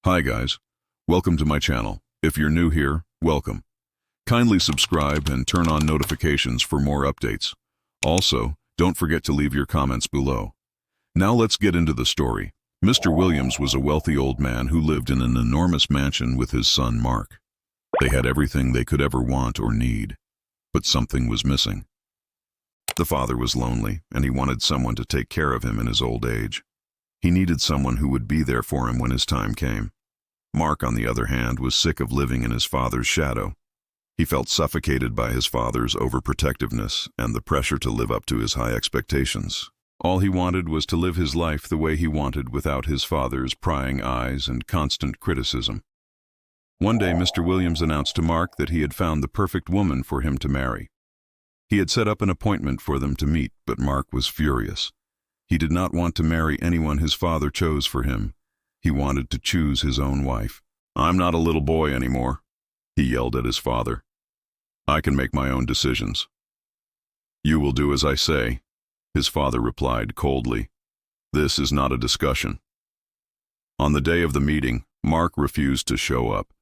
Hi guys, welcome to my channel. If you're new here, welcome. Kindly subscribe and turn on notifications for more updates. Also, don't forget to leave your comments below. Now let's get into the story. Mr. Williams was a wealthy old man who lived in an enormous mansion with his son Mark. They had everything they could ever want or need, but something was missing. The father was lonely, and he wanted someone to take care of him in his old age. He needed someone who would be there for him when his time came. Mark, on the other hand, was sick of living in his father's shadow. He felt suffocated by his father's overprotectiveness and the pressure to live up to his high expectations. All he wanted was to live his life the way he wanted without his father's prying eyes and constant criticism. One day, Mr. Williams announced to Mark that he had found the perfect woman for him to marry. He had set up an appointment for them to meet, but Mark was furious. He did not want to marry anyone his father chose for him. He wanted to choose his own wife. "I'm not a little boy anymore," he yelled at his father. "I can make my own decisions." "You will do as I say," his father replied coldly. "This is not a discussion." On the day of the meeting, Mark refused to show up.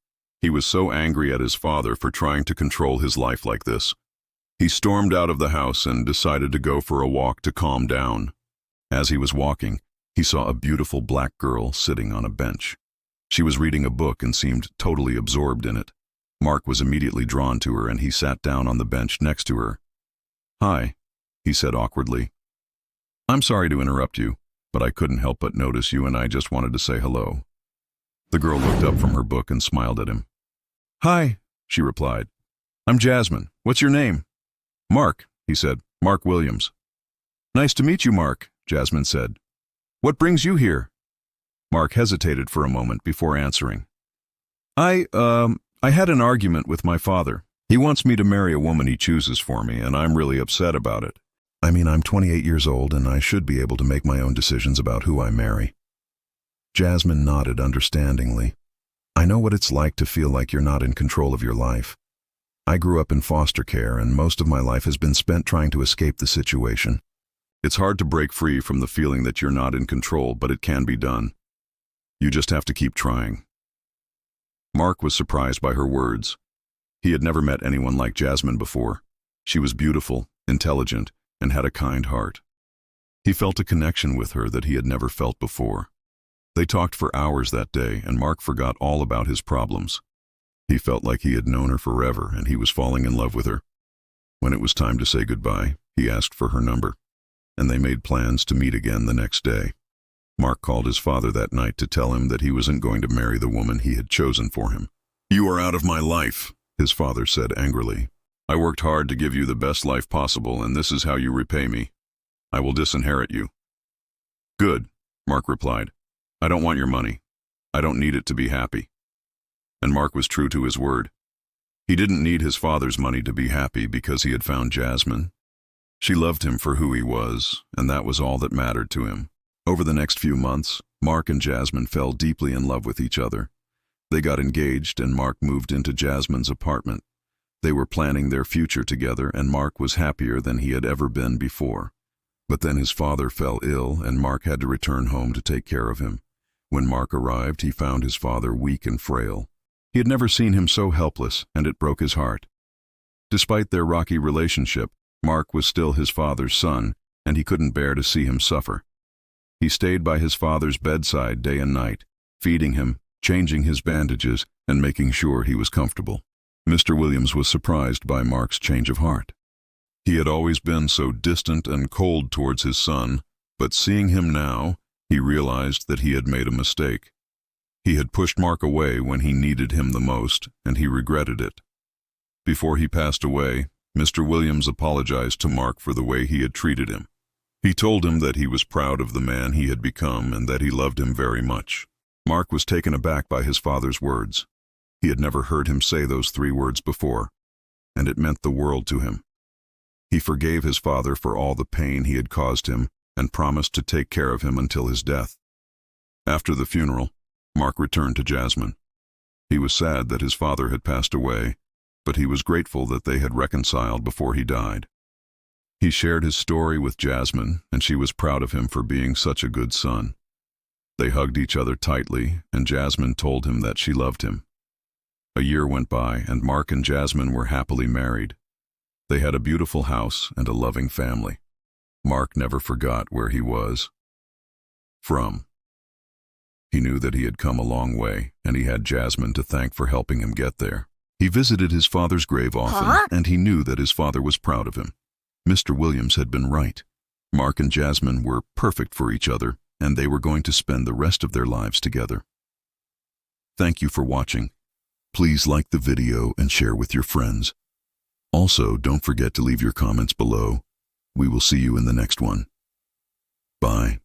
He was so angry at his father for trying to control his life like this. He stormed out of the house and decided to go for a walk to calm down. As he was walking, he saw a beautiful black girl sitting on a bench. She was reading a book and seemed totally absorbed in it. Mark was immediately drawn to her, and he sat down on the bench next to her. "Hi," he said awkwardly. "I'm sorry to interrupt you, but I couldn't help but notice you, and I just wanted to say hello." The girl looked up from her book and smiled at him. "Hi," she replied. "I'm Jasmine. What's your name?" "Mark," he said. "Mark Williams." "Nice to meet you, Mark," Jasmine said. "What brings you here?" Mark hesitated for a moment before answering. I had an argument with my father. He wants me to marry a woman he chooses for me, and I'm really upset about it. I mean, I'm 28 years old, and I should be able to make my own decisions about who I marry." Jasmine nodded understandingly. "I know what it's like to feel like you're not in control of your life. I grew up in foster care, and most of my life has been spent trying to escape the situation. It's hard to break free from the feeling that you're not in control, but it can be done. You just have to keep trying." Mark was surprised by her words. He had never met anyone like Jasmine before. She was beautiful, intelligent, and had a kind heart. He felt a connection with her that he had never felt before. They talked for hours that day, and Mark forgot all about his problems. He felt like he had known her forever, and he was falling in love with her. When it was time to say goodbye, he asked for her number, and they made plans to meet again the next day. Mark called his father that night to tell him that he wasn't going to marry the woman he had chosen for him. "You are out of my life," his father said angrily. "I worked hard to give you the best life possible, and this is how you repay me. I will disinherit you." "Good," Mark replied. "I don't want your money. I don't need it to be happy." And Mark was true to his word. He didn't need his father's money to be happy because he had found Jasmine. She loved him for who he was, and that was all that mattered to him. Over the next few months, Mark and Jasmine fell deeply in love with each other. They got engaged, and Mark moved into Jasmine's apartment. They were planning their future together, and Mark was happier than he had ever been before. But then his father fell ill, and Mark had to return home to take care of him. When Mark arrived, he found his father weak and frail. He had never seen him so helpless, and it broke his heart. Despite their rocky relationship, Mark was still his father's son, and he couldn't bear to see him suffer. He stayed by his father's bedside day and night, feeding him, changing his bandages, and making sure he was comfortable. Mr. Williams was surprised by Mark's change of heart. He had always been so distant and cold towards his son, but seeing him now, he realized that he had made a mistake. He had pushed Mark away when he needed him the most, and he regretted it. Before he passed away, Mr. Williams apologized to Mark for the way he had treated him. He told him that he was proud of the man he had become and that he loved him very much. Mark was taken aback by his father's words. He had never heard him say those 3 words before, and it meant the world to him. He forgave his father for all the pain he had caused him and promised to take care of him until his death. After the funeral, Mark returned to Jasmine. He was sad that his father had passed away, but he was grateful that they had reconciled before he died. He shared his story with Jasmine, and she was proud of him for being such a good son. They hugged each other tightly, and Jasmine told him that she loved him. A year went by, and Mark and Jasmine were happily married. They had a beautiful house and a loving family. Mark never forgot where he was from. He knew that he had come a long way, and he had Jasmine to thank for helping him get there. He visited his father's grave often, and he knew that his father was proud of him. Mr. Williams had been right. Mark and Jasmine were perfect for each other, and they were going to spend the rest of their lives together. Thank you for watching. Please like the video and share with your friends. Also, don't forget to leave your comments below. We will see you in the next one. Bye.